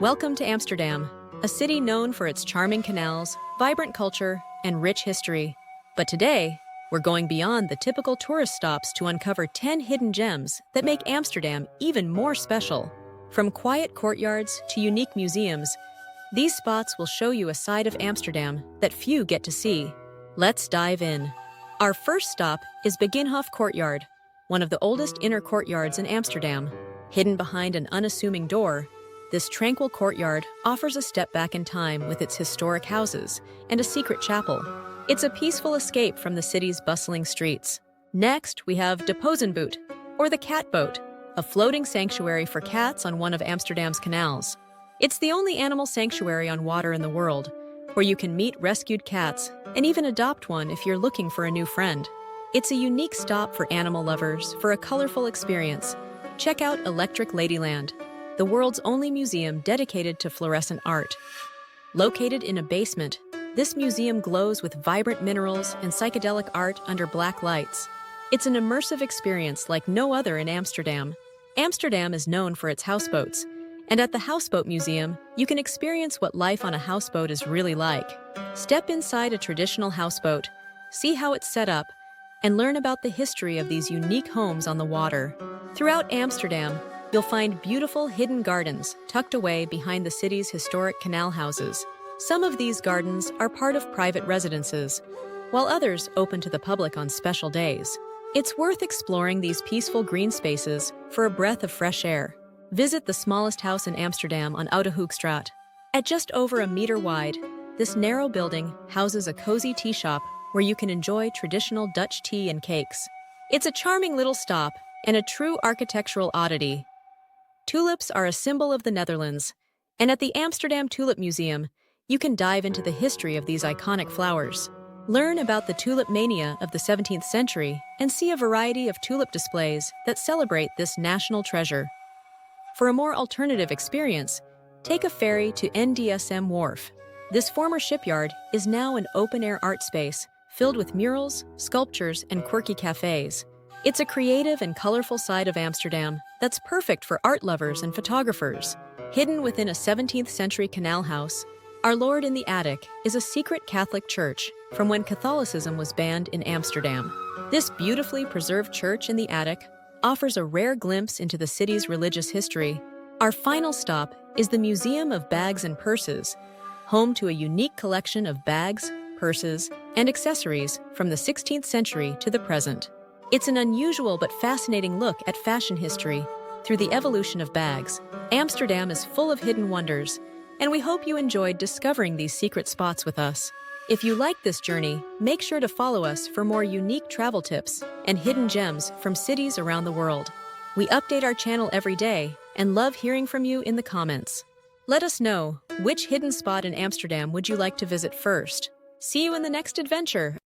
Welcome to Amsterdam, a city known for its charming canals, vibrant culture, and rich history. But today, we're going beyond the typical tourist stops to uncover 10 hidden gems that make Amsterdam even more special. From quiet courtyards to unique museums, these spots will show you a side of Amsterdam that few get to see. Let's dive in. Our first stop is Begijnhof Courtyard, one of the oldest inner courtyards in Amsterdam. Hidden behind an unassuming door, this tranquil courtyard offers a step back in time with its historic houses and a secret chapel. It's a peaceful escape from the city's bustling streets. Next, we have De Pozenboot, or the Cat Boat, a floating sanctuary for cats on one of Amsterdam's canals. It's the only animal sanctuary on water in the world, where you can meet rescued cats and even adopt one if you're looking for a new friend. It's a unique stop for animal lovers for a colorful experience. Check out Electric Ladyland, the world's only museum dedicated to fluorescent art. Located in a basement, this museum glows with vibrant minerals and psychedelic art under black lights. It's an immersive experience like no other in Amsterdam. Amsterdam is known for its houseboats, and at the Houseboat Museum, you can experience what life on a houseboat is really like. Step inside a traditional houseboat, see how it's set up, and learn about the history of these unique homes on the water. Throughout Amsterdam, you'll find beautiful hidden gardens tucked away behind the city's historic canal houses. Some of these gardens are part of private residences, while others open to the public on special days. It's worth exploring these peaceful green spaces for a breath of fresh air. Visit the smallest house in Amsterdam on Oude Hoekstraat. At just over a meter wide, this narrow building houses a cozy tea shop where you can enjoy traditional Dutch tea and cakes. It's a charming little stop and a true architectural oddity. Tulips are a symbol of the Netherlands, and at the Amsterdam Tulip Museum, you can dive into the history of these iconic flowers. Learn about the tulip mania of the 17th century and see a variety of tulip displays that celebrate this national treasure. For a more alternative experience, take a ferry to NDSM Wharf. This former shipyard is now an open-air art space filled with murals, sculptures, and quirky cafes. It's a creative and colorful side of Amsterdam that's perfect for art lovers and photographers. Hidden within a 17th century canal house, Our Lord in the Attic is a secret Catholic church from when Catholicism was banned in Amsterdam. This beautifully preserved church in the attic offers a rare glimpse into the city's religious history. Our final stop is the Museum of Bags and Purses, home to a unique collection of bags, purses, and accessories from the 16th century to the present. It's an unusual but fascinating look at fashion history through the evolution of bags. Amsterdam is full of hidden wonders, and we hope you enjoyed discovering these secret spots with us. If you like this journey, make sure to follow us for more unique travel tips and hidden gems from cities around the world. We update our channel every day and love hearing from you in the comments. Let us know, which hidden spot in Amsterdam would you like to visit first? See you in the next adventure.